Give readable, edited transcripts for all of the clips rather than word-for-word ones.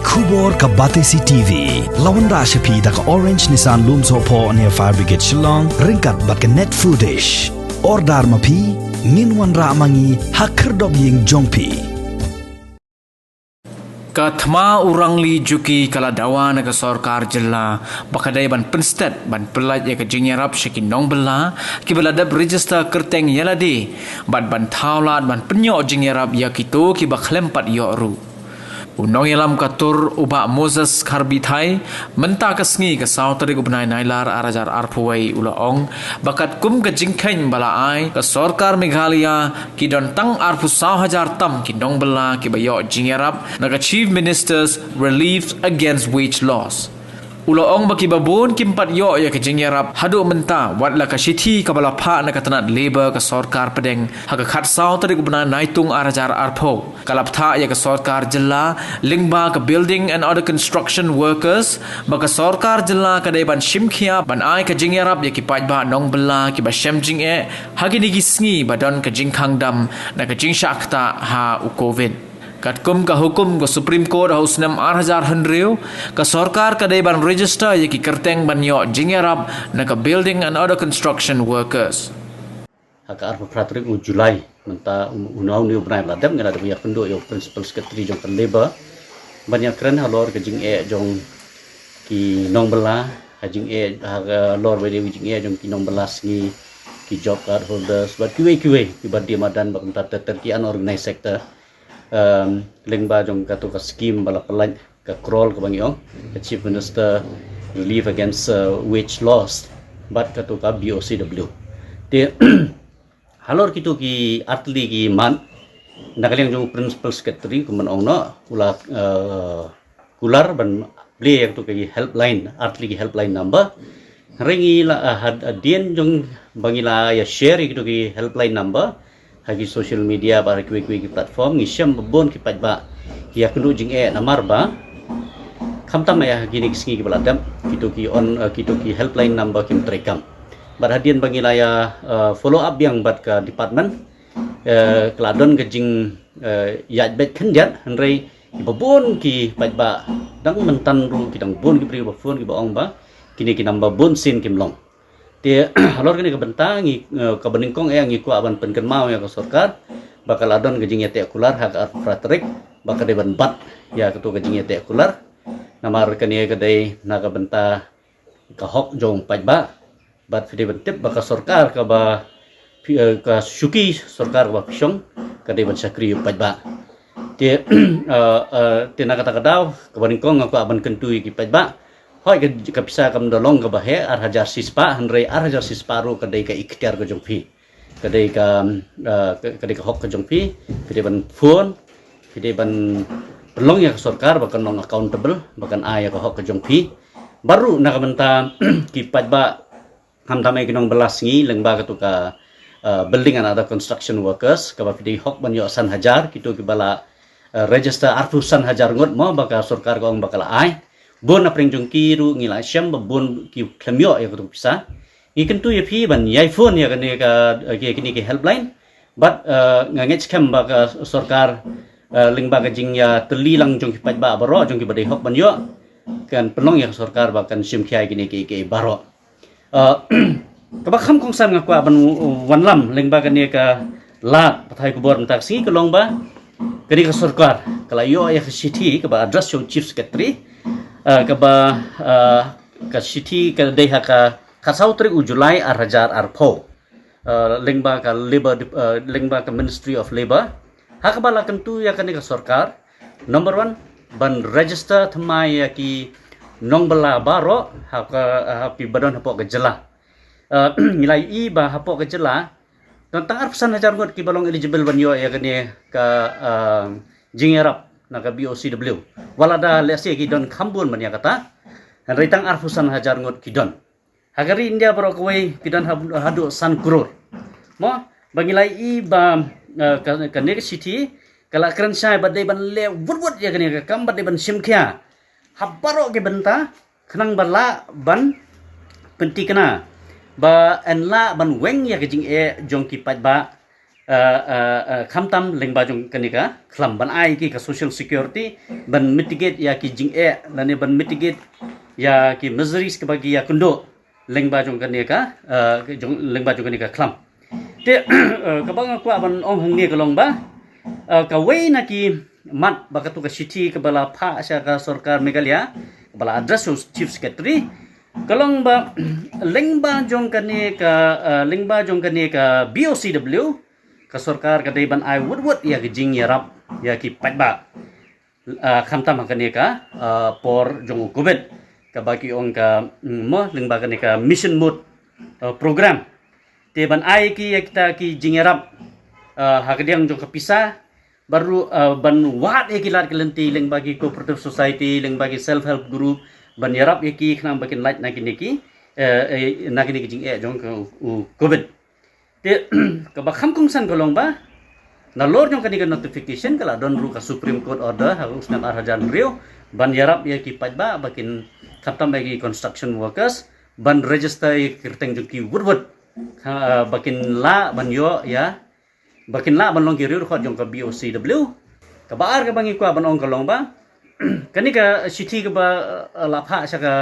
Kubor ka Batesi TV. Lawan Rashapi da ka Orange Nissan Lumso po near Fire Brigade Shillong. Ringkat bat ka net footage. Ordar mapi. Nginwan ra mangi hakerdog ying jongpi. Kathma urang li juki kala dawa naga sorkar jella bakadai ban penstet ban pelat ya kejengyarap syakin nong bela ki beladap register kerteng yaladi ban taulat ban penyok jengyarap ya kitu ki baklempat yoru unong yalam katur uba Moses Karbitai menta kesngi ke sautari gubnai nailar arajar arpuai ulaong bakat kum ke jingkeng balaai ke sorkar Meghalaya ki don tang arpu 1,000 tam ki nong bela ki bayok jingyarap naga Chief Minister's Relief Against Wage Loss ulaong baki babun kimpat yo ya ke jingyarap hadu menta watla ka shiti ka balapha na katanat labor ka sorkar pedeng haka khat sau tari gubna naitung arajar arpo kalaptha ya ka sorkar jilla lingba ka building and other construction workers baka sorkar jilla ka dai ban shimkhia ban ai ka jingyarap ya ki pajba nong bela ki ba shemjing e hagi ni gisngi badon ka jingkhang dam na ka jingshakta ha u covid Katkum ka hukum ka Supreme Court haus 6,000 hendriu ka sorkar ka dai ban register ya ki kerteng ban yo jingyarap na ka building and other construction workers. Haka arpa pratrik u Julai menta unau ni ubnai ladam ngala ya penduk yo principal secretary jong labor banyak keren halor ka jing e jong ki nong bela hajing e lor we jing e jong ki nong bela sngi ki job card holders but QA ki badi madan bak menta terki unorganized sector lingba jong katu ka scheme bala pelan ka crawl ka bangyong ka Chief Minister Relief Against Wage Loss but katu ka BOCW te halor kitu ki atli ki man nakaling jong principal secretary kuman ong no ula kular ban play yang tu ki helpline atli ki helpline number ringi la adien jong bangila ya share kitu ki helpline number hagi social media para kwi platform ngisyam babon ki pajba ya kundu jing e namar ba khamtam ya gini kisngi ki baladam kitu ki helpline number kim trekam bar hadian bangilaya follow up yang bat ka department kladon ke jing ya bet khenjat hanrei babon ki pajba dang mentan ru ki dang bon ki pri babon ki baong ba kini ki number bon sin kim long dia halor kini kebentang kebeningkong yang ngiku aban penken mau ya ke sorkar bakal adon gejing yate kular hak pratrik bakal deban bat ya ketu gejing yate kular namar kani kedai naga benta ka hok jong pajba bat fide bentip bakal sorkar ka ba ka syuki sorkar ba pisong kadai ban sakri pajba dia naga takadau kebeningkong ngaku aban kentui ki pajba hoi ka bisa kam dolong ka bahe ar hajar sispa hanrei ar hajar sisparu kadai ka ikhtiar ka jongpi kadai ka hok ka jongpi kadai ban phone kadai ban pelong ya sorkar bakan non accountable bakan aya ka hok ka jongpi baru nak menta ki pajba ham tamai kinong belas ngi lengba ka tu ka building and other construction workers ka ba pidi hok ban yo san hajar kitu ki bala register arfusan hajar ngot mo baka sorkar ka ong bakal ai bon apring jong kiru ngila syam bon ki klamyo ya kutu bisa ikan tu ya pi ban yai phone ya kani ka kini ki helpline but ngangech kam ba ka sorkar lingba ka jing ya telilang jong ki pajba baro jong ki badai hok ban yo kan penong ya sorkar ba kan sim khai kini ki baro kabak kham kong san ngakwa ban wanlam lingba kani ka lat pathai kubor mtaksi kolong ba kani ka sorkar kala yo ya city ka ba address yung chief secretary kaba ka city ka dei haka kasautri u Julai arhajar arpo lingba ka labor lingba ka Ministry of Labor haka bala kentu ya kani ka sorkar number 1 ban register thamai ya ki nong bala baro haka hapi badon hapo ka jela nilai i ba hapo ka jela tentang arpsan hajar ngot ki balong eligible ban yo ya kani ka jingerap naga BOCW walada lesi kidon khambun mania kata reitang arfusan hajar ngot kidon hagari India baro koi kidon hadu san kurur mo bangilai i ba kanek city kala kran sai badai ban le wut ya kani kam badai ban simkhya habaro ke benta khnang bala ban penti kana ba enla ban weng ya kejing e jongki pajba khamtam lengba jong kanika khlam ban ai ki ka social security ban mitigate ya ki jing lani ban mitigate ya ki miseries ke bagi ya kundo lengba jong kanika jong lengba jong kanika khlam te kabang ko ban ong hang ni kalong ba ka wei na ki mat bakatu ka city ke bala pha sya ka sarkar Meghalaya bala address chief secretary kalong ba lengba jong kanika BOCW ka sarkar ka dai ban ai wood ya jing ya rap ya ki pat ba khamtam kanika por jong covid ka baki ong ka mo lengba kanika mission mode program te ban ai ki kita ki jing ya rap hagdiang jong kapisa baru ban wat kilat kelenti leng bagi cooperative society leng bagi self help group ban yarap ki khnam bakin light nakini jing jong covid te ka bakham kung san golong ba na lor jong kani notification kala don ru ka supreme court order harus nam arhajan rio ban yarap ki pajba bakin khatam bagi construction workers ban register kirteng jong ki wood bakin la ban yo ya bakin la ban long ki riu khot jong ka BOCW ka baar ka bangi ko ban ong kalong ba kani ka city ka ba la pha sa ka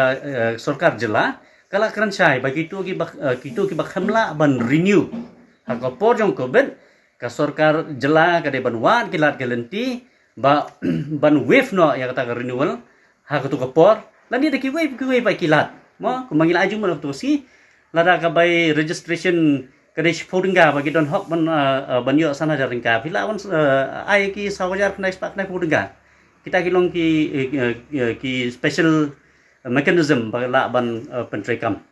sarkar jilla kala kran chai bagi tu ki khamla ban renew ha ka por jong ko ben ka sarkar jilla ka de ban wan kilat kelenti ba ban wave no ya kata ka renewal ha ka tu ka por lani de ki wave ba kilat mo kumangil aju mo tu si lada ka bay registration kadai pudingga bagi don hok ban yo sana jaringka pila wan ai ki sawajar kena spak na pudingga kita kilong ki special mechanism bagla ban pentrekam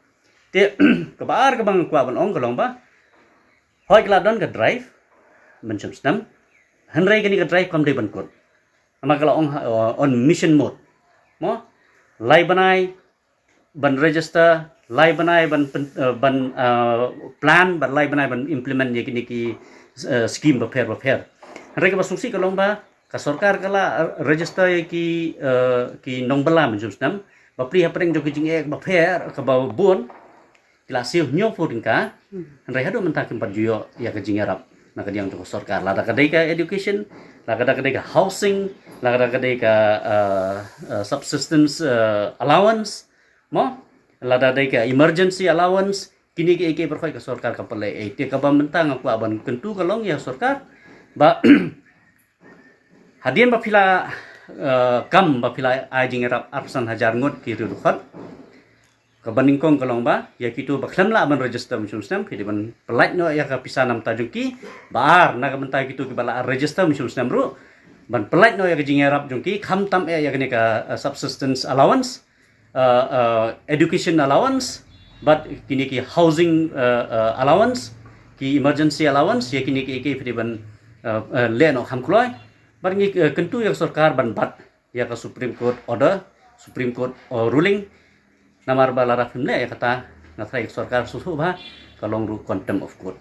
te kabar ka bang kwa ban ong kalong ba hoi kala don ka drive mencum stam hanrai kani ka drive kam dei ban kot ama kala ong on mission mode mo lai banai ban register lai banai ban plan ban lai banai ban implement ye kini ki scheme ba pher hanrai ka basungsi kalong ba ka sarkar kala register ye ki nongbala mencum stam bapri hapreng jo kijing ba pher ka ba bon kila siu nyo pudingka hanrai hado mentak tempat juyo ya kijing arab na kadiang jo sarkar la ka dei ka education la ka dei ka housing la ka dei ka subsistence allowance mo la dei ka emergency allowance kini ke berkhoi ka sarkar ka pale te ka ba mentang aku aban kentu kalong ya sarkar ba hadian ba pila kam ba pila ajing rap arsan hajar ngot ki rukhat ka baningkong kalong ba ya kitu ba khlamla ban register musim snam ki ban pelait no ya ka pisanam tajuki bar na ka mentai kitu ki bala register musim snam ru ban pelait no ya ka jing rap jungki kham tam ya kini ka subsistence allowance education allowance but kini ki housing allowance ki emergency allowance ya kini ki ban le no kham kloi bar ngi kentu yang sarkar ban bat ya ka supreme court order supreme court ruling namar balara filmle ya kata ngathai sarkar susu ba kalong ru contempt of court